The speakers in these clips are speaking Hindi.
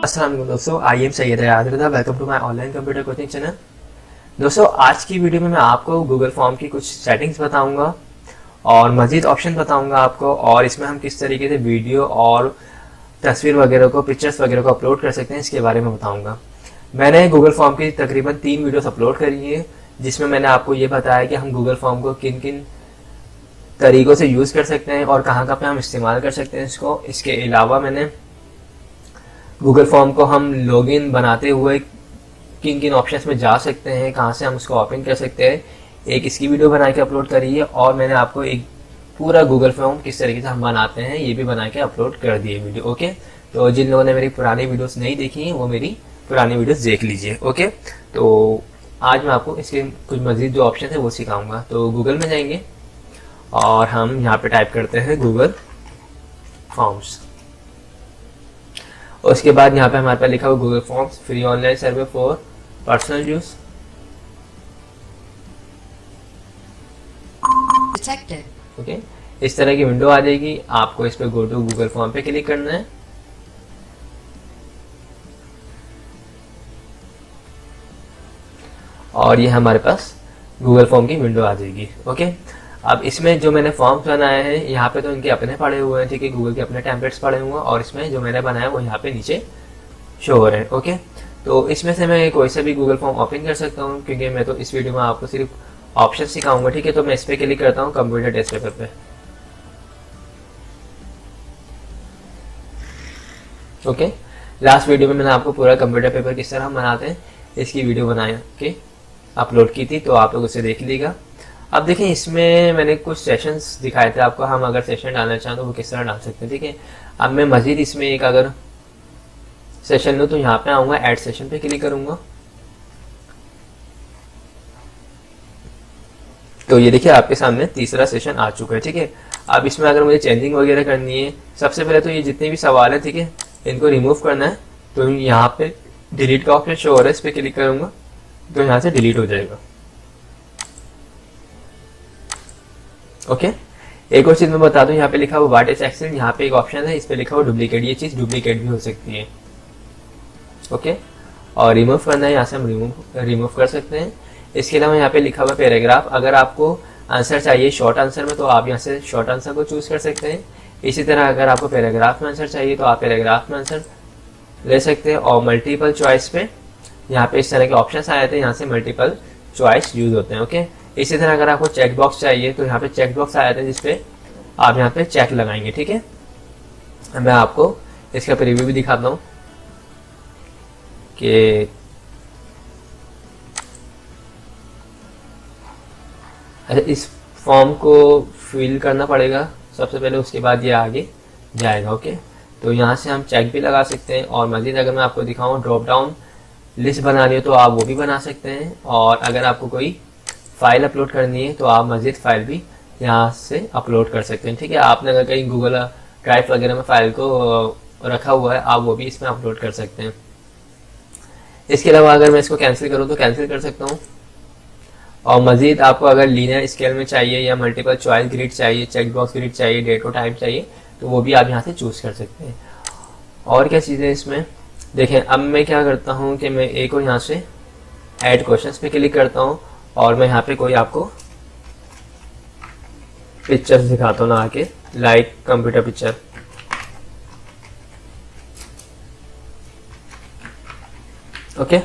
अस्सलाम वालेकुम दोस्तों, I am Syed Raza. Welcome to my online computer coaching channel. दोस्तों, आज की वीडियो में मैं आपको गूगल फॉर्म की कुछ सेटिंग्स बताऊंगा और मज़ीद ऑप्शन बताऊंगा आपको, और इसमें हम किस तरीके से वीडियो और तस्वीर वगैरह को, पिक्चर्स वगैरह को अपलोड कर सकते हैं, इसके बारे में बताऊंगा। मैंने गूगल फॉर्म की तकरीबन 3 वीडियोस अपलोड करी है, जिसमें मैंने आपको ये बताया कि हम गूगल फॉर्म को किन किन तरीक़ों से यूज़ कर सकते हैं और कहाँ पे हम इस्तेमाल कर सकते हैं इसको। इसके अलावा मैंने गूगल फॉर्म को हम लॉगिन बनाते हुए किन किन ऑप्शंस में जा सकते हैं, कहाँ से हम उसको ओपन कर सकते हैं, एक इसकी वीडियो बना के अपलोड करी है। और मैंने आपको एक पूरा गूगल फॉर्म किस तरीके से हम बनाते हैं ये भी बना के अपलोड कर दिए वीडियो। ओके, तो जिन लोगों ने मेरी पुरानी वीडियोस नहीं देखी हैं वो मेरी पुरानी वीडियोस देख लीजिए। ओके, तो आज मैं आपको इसके कुछ मज़ीद जो ऑप्शन है वो सिखाऊंगा। तो गूगल में जाएंगे और हम यहाँ पे टाइप करते हैं गूगल फॉर्म्स। उसके बाद यहाँ पे हमारे पास लिखा हुआ Google forms free online survey for personal use. Okay, इस तरह की विंडो आ जाएगी। आपको इस पे गो टू गूगल फॉर्म पे क्लिक करना है और ये हमारे पास गूगल फॉर्म की विंडो आ जाएगी। ओके, अब इसमें जो मैंने फॉर्म्स बनाए हैं यहाँ पे तो इनके अपने पड़े हुए हैं, ठीक है, गूगल के अपने टेम्पलेट्स पड़े हुए हैं, और इसमें जो मैंने बनाया वो यहाँ पे नीचे शो हो रहे हैं। ओके, तो इसमें से मैं कोई सा भी गूगल फॉर्म ओपन कर सकता हूँ, क्योंकि मैं तो इस वीडियो में आपको सिर्फ ऑप्शन सिखाऊंगा। ठीक है, तो मैं इस पर क्लिक करता हूँ कंप्यूटर डेस्कटॉप पे। ओके, लास्ट वीडियो में मैंने आपको पूरा कंप्यूटर पेपर किस तरह हम बनाते हैं इसकी वीडियो बनाया के अपलोड की थी, तो आप लोग उसे देख लीजिएगा। अब देखें, इसमें मैंने कुछ सेशंस दिखाए थे आपको, हम अगर सेशन डालना चाहें तो वो किस तरह डाल सकते हैं। ठीक है, अब मैं मजीद इसमें एक अगर सेशन लूँ तो यहाँ पे आऊँगा, ऐड सेशन पे क्लिक करूँगा, तो ये देखिए आपके सामने तीसरा सेशन आ चुका है। ठीक है, अब इसमें अगर मुझे चेंजिंग वगैरह करनी है, सबसे पहले तो ये जितने भी सवाल है, ठीक है, इनको रिमूव करना है, तो यहाँ पे डिलीट का ऑप्शन शो हो रहा है, इस पर क्लिक करूँगा तो यहाँ से डिलीट हो जाएगा। ओके, एक और चीज मैं बता दूं, यहाँ पे लिखा हुआ व्हाट इज एक्सेल, यहाँ पे एक ऑप्शन है, इस पे लिखा हुआ डुप्लीकेट। ये चीज डुप्लीकेट भी हो सकती है। ओके, और रिमूव करना है, यहाँ से हम रिमूव कर सकते हैं। इसके अलावा यहाँ पे लिखा हुआ पैराग्राफ, अगर आपको आंसर चाहिए शॉर्ट आंसर में तो आप यहाँ से शॉर्ट आंसर को चूज कर सकते हैं। इसी तरह अगर आपको पैराग्राफ में आंसर चाहिए तो आप पैराग्राफ में आंसर ले सकते हैं। और मल्टीपल चॉइस पे यहाँ पे इस तरह के ऑप्शन आए थे, यहाँ से मल्टीपल चॉइस यूज होते हैं। ओके, इसी तरह अगर आपको चेक बॉक्स चाहिए तो यहाँ पे चेक बॉक्स आया था जिसपे आप यहाँ पे चेक लगाएंगे। ठीक है, मैं आपको इसका प्रीव्यू भी दिखाता हूँ कि अच्छा, इस फॉर्म को फिल करना पड़ेगा सबसे पहले, उसके बाद ये आगे जाएगा। ओके, तो यहाँ से हम चेक भी लगा सकते हैं। और मजीद अगर मैं आपको दिखाऊँ ड्रॉप डाउन लिस्ट बनानी हो तो आप वो भी बना सकते हैं। और अगर आपको कोई फाइल अपलोड करनी है तो आप मजीद फाइल भी यहाँ से अपलोड कर सकते हैं। ठीक है, आपने अगर कहीं गूगल ड्राइव वगैरह में फाइल को रखा हुआ है, आप वो भी इसमें अपलोड कर सकते हैं। इसके अलावा अगर मैं इसको कैंसिल करूँ तो कैंसिल कर सकता हूँ। और मजीद आपको अगर लीनियर स्केल में चाहिए या मल्टीपल चॉइस ग्रिड चाहिए, चेक बॉक्स ग्रिड चाहिए, डेट और टाइम चाहिए, तो वो भी आप यहाँ से चूज कर सकते हैं। और क्या चीज़ें इसमें देखें, अब मैं क्या करता हूँ कि मैं एक और यहाँ से ऐड क्वेश्चंस पे क्लिक करता हूँ और मैं यहाँ पे कोई आपको पिक्चर्स दिखाता हूँ ना आके, लाइक कंप्यूटर पिक्चर। ओके,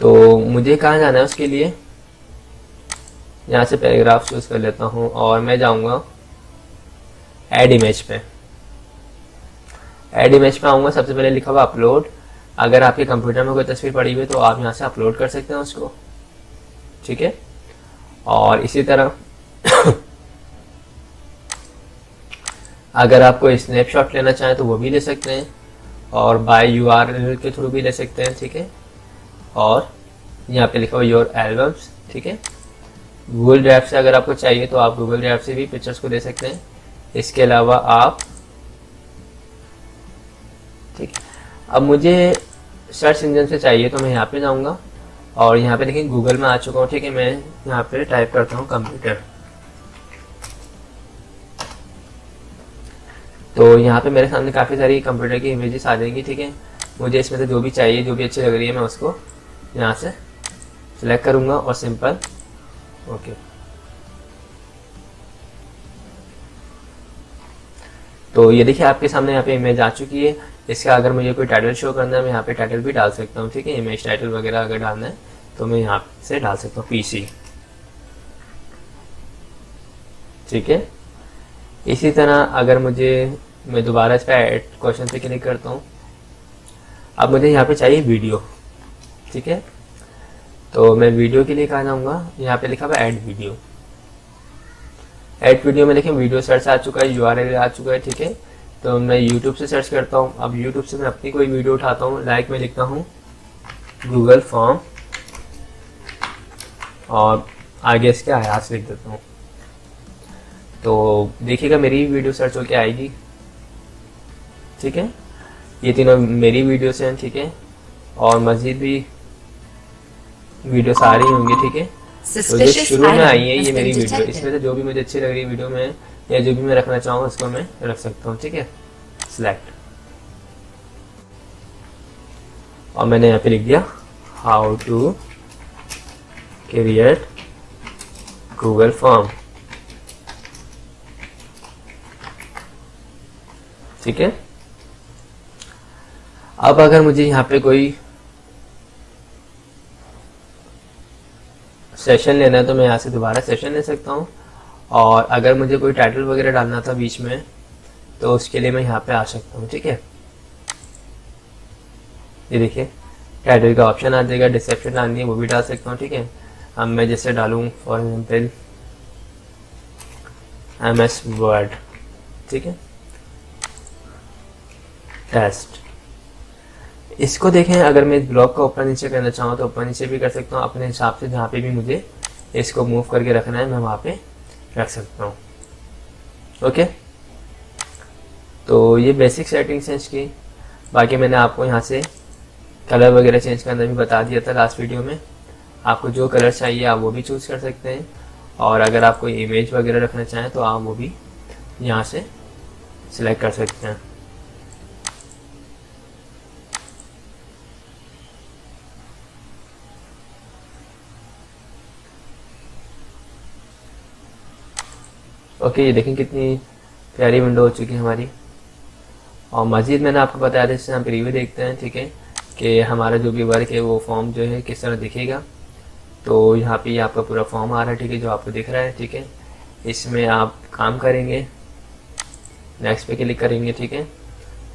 तो मुझे कहाँ जाना है उसके लिए, यहाँ से पैराग्राफ चूज कर लेता हूँ और मैं जाऊँगा ऐड इमेज पे। ऐड इमेज पे आऊँगा, सबसे पहले लिखा हुआ अपलोड। अगर आपके कंप्यूटर में कोई तस्वीर पड़ी हुई है तो आप यहाँ से अपलोड कर सकते हैं उसको। ठीक है, और इसी तरह अगर आपको स्नैपशॉट लेना चाहें तो वो भी ले सकते हैं, और बाय यूआरएल के थ्रू भी ले सकते हैं। ठीक है, और यहाँ पे लिखा हुआ योर एल्बम्स। ठीक है, गूगल ड्राइव से अगर आपको चाहिए तो आप गूगल ड्राइव से भी पिक्चर्स को ले सकते हैं। इसके अलावा आप, ठीक है, अब मुझे सर्च इंजन से चाहिए तो मैं यहाँ पे जाऊँगा और यहाँ पे देखिए गूगल में आ चुका हूँ। ठीक है, मैं यहाँ पे टाइप करता हूँ कंप्यूटर, तो यहाँ पे मेरे सामने काफ़ी सारी कंप्यूटर की इमेजेस आ जाएंगी। ठीक है, मुझे इसमें से जो भी चाहिए, जो भी अच्छी लग रही है, मैं उसको यहाँ से सिलेक्ट करूँगा और सिंपल ओके। तो ये देखिए आपके सामने यहाँ पे इमेज आ चुकी है। इसका अगर मुझे कोई टाइटल शो करना है, मैं यहाँ पे टाइटल भी डाल सकता हूँ, ठीक है। इमेज टाइटल वगैरह अगर डालना है तो मैं यहाँ से डाल सकता हूँ पीसी, ठीक है। इसी तरह अगर मैं दोबारा इस पर ऐड क्वेश्चन पे क्लिक करता हूँ। अब मुझे यहाँ पे चाहिए वीडियो, ठीक है। तो मैं वीडियो के लिए कहाँ जाऊँगा, यहाँ पे लिखा हुआ ऐड वीडियो। ऐड वीडियो में देखें वीडियो सर्च आ चुका है, यूआरएल आ चुका है, ठीक है। तो मैं यूट्यूब से सर्च करता हूँ। अब यूट्यूब से मैं अपनी कोई वीडियो उठाता हूँ, लाइक मैं लिखता हूँ गूगल फॉर्म और आगे इसके आयास लिख देता हूँ। तो देखिएगा मेरी वीडियो सर्च होके आएगी, ठीक है। ये तीनों मेरी वीडियोस हैं, ठीक है। और मजीद भी वीडियो सारी होंगी, ठीक है। तो जो शुरू में आई है ये मेरी वीडियो, इसमें से जो भी मुझे अच्छी लग रही है वीडियो में या जो भी मैं रखना चाहूँ उसको मैं रख सकता हूँ, ठीक है। सिलेक्ट, और मैंने यहाँ पे लिख दिया how to create Google form, ठीक है। अब अगर मुझे यहाँ पे कोई सेशन लेना है तो मैं यहाँ से दोबारा सेशन ले सकता हूँ। और अगर मुझे कोई टाइटल वगैरह डालना था बीच में तो उसके लिए मैं यहाँ पे आ सकता हूँ, ठीक है। ये देखिए टाइटल का ऑप्शन आ जाएगा, डिस्क्रिप्शन डालनी है वो भी डाल सकता हूँ, ठीक है। अब मैं जैसे डालूँ फॉर एग्जाम्पल MS वर्ड, ठीक है, टेस्ट। इसको देखें, अगर मैं इस ब्लॉक को ऊपर नीचे करना चाहूँ तो ऊपर नीचे भी कर सकता हूँ अपने हिसाब से। जहाँ पे भी मुझे इसको मूव करके रखना है मैं वहाँ पे रख सकता हूँ, ओके। तो ये बेसिक सेटिंग्स हैं इसकी। बाकी मैंने आपको यहाँ से कलर वगैरह चेंज करना भी बता दिया था लास्ट वीडियो में। आपको जो कलर चाहिए आप वो भी चूज़ कर सकते हैं। और अगर आप कोई इमेज वगैरह रखना चाहें तो आप वो भी यहाँ से सिलेक्ट कर सकते हैं। ओके, ये देखें कितनी प्यारी विंडो हो चुकी है हमारी। और मज़ीद मैंने आपको बताया था, इससे हम प्रीव्यू देखते हैं, ठीक है, कि हमारा जो भी वर्क है वो फॉर्म जो है किस तरह दिखेगा। तो यहाँ पे आपका पूरा फॉर्म आ रहा है, ठीक है, जो आपको दिख रहा है, ठीक है। इसमें आप काम करेंगे, नेक्स्ट पे क्लिक करेंगे, ठीक है।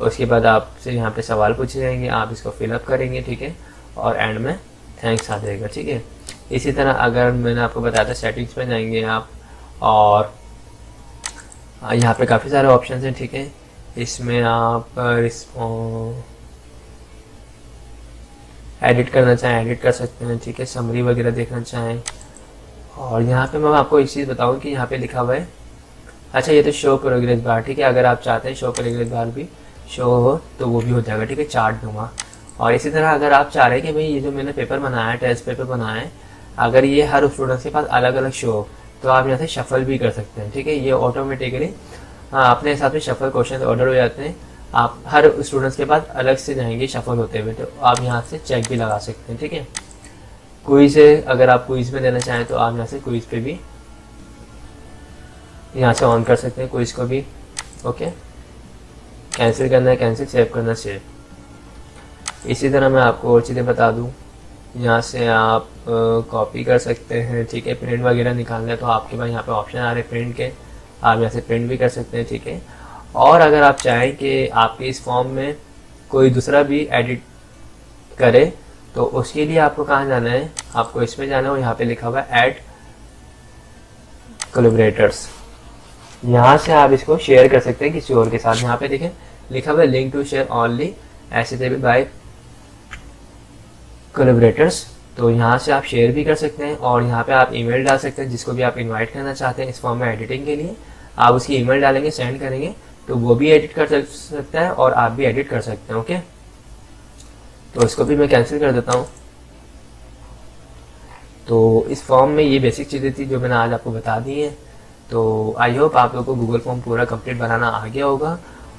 उसके बाद आपसे यहाँ पे सवाल पूछे जाएंगे, आप इसको फिलअप करेंगे, ठीक है। और एंड में थैंक्स आ जाएगा, ठीक है। इसी तरह अगर मैंने आपको बताया था सेटिंग्स में जाएंगे आप, और यहाँ पे काफ़ी सारे ऑप्शन हैं, ठीक है। इसमें आप एडिट करना चाहें एडिट कर सकते हैं, ठीक है। समरी वगैरह देखना चाहें। और यहाँ पे मैं आपको एक चीज़ बताऊँ कि यहाँ पे लिखा हुआ है, अच्छा ये तो शो प्रोग्रेस बार, ठीक है। अगर आप चाहते हैं शो प्रोग्रेस बार भी शो हो तो वो भी हो जाएगा, ठीक है, चार्ट दूंगा। और इसी तरह अगर आप चाह रहे हैं कि भाई ये जो मैंने पेपर बनाया है, टेस्ट पेपर बनाया है, अगर ये हर स्टूडेंट्स के पास अलग अलग शो हो तो आप यहाँ से शफल भी कर सकते हैं, ठीक है। ये ऑटोमेटिकली अपने हिसाब से शफल क्वेश्चन ऑर्डर हो जाते हैं। आप हर स्टूडेंट्स के पास अलग से जाएंगे शफल होते हुए, तो आप यहाँ से चेक भी लगा सकते हैं, ठीक है। क्विज है, अगर आप क्विज में देना चाहें तो आप यहाँ से क्विज पे भी यहाँ से ऑन कर सकते हैं, क्विज को भी, ओके। कैंसिल करना है कैंसिल, सेव करना सेव। इसी तरह मैं आपको और चीज़ें बता दूँ, यहाँ से आप कॉपी कर सकते हैं, ठीक है। प्रिंट वगैरह निकालना है तो आपके पास यहाँ पे ऑप्शन आ रहे हैं प्रिंट के, आप यहाँ से प्रिंट भी कर सकते हैं, ठीक है। और अगर आप चाहें कि आपके इस फॉर्म में कोई दूसरा भी एडिट करे तो उसके लिए आपको कहाँ जाना है, आपको इसमें जाना है और यहाँ पे लिखा हुआ है ऐड कोलैबोरेटर्स। यहाँ से आप इसको शेयर कर सकते हैं किसी और के साथ। यहाँ पे देखें लिखा हुआ है link to share only accessible by collaborators. तो यहाँ से आप शेयर भी कर सकते हैं और यहाँ पे आप ईमेल डाल सकते हैं जिसको भी आप इनवाइट करना चाहते हैं इस फॉर्म में एडिटिंग के लिए। आप उसकी ईमेल डालेंगे, सेंड करेंगे तो वो भी एडिट कर सकता है और आप भी एडिट कर सकते हैं, ओके। तो इसको भी मैं कैंसिल कर देता हूँ। तो इस फॉर्म में ये बेसिक चीज़ें थी जो मैंने आज आपको बता दी हैं। तो आई होप आप लोग को गूगल फॉर्म पूरा कंप्लीट बनाना आ गया होगा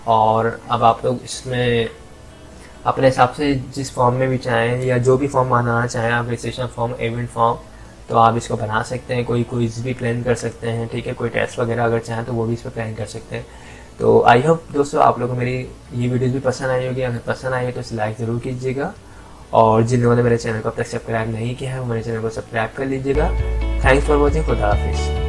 और अब आप लोग इसमें अपने हिसाब से जिस फॉर्म में भी चाहें या जो भी फॉर्म बनाना चाहें आप, रजिस्ट्रेशन फॉर्म, इवेंट फॉर्म, तो आप इसको बना सकते हैं। कोई क्विज भी प्लान कर सकते हैं, ठीक है, कोई टेस्ट वगैरह अगर चाहें तो वो भी इस पर प्लान कर सकते हैं। तो आई होप दोस्तों आप लोगों को मेरी ये वीडियोज़ भी पसंद आई होगी। अगर पसंद आई है तो इसे लाइक ज़रूर कीजिएगा, और जिन लोगों ने मेरे चैनल को अब तक सब्सक्राइब नहीं किया है वो मेरे चैनल को सब्सक्राइब कर लीजिएगा। Thanks for watching. खुदा हाफिज़।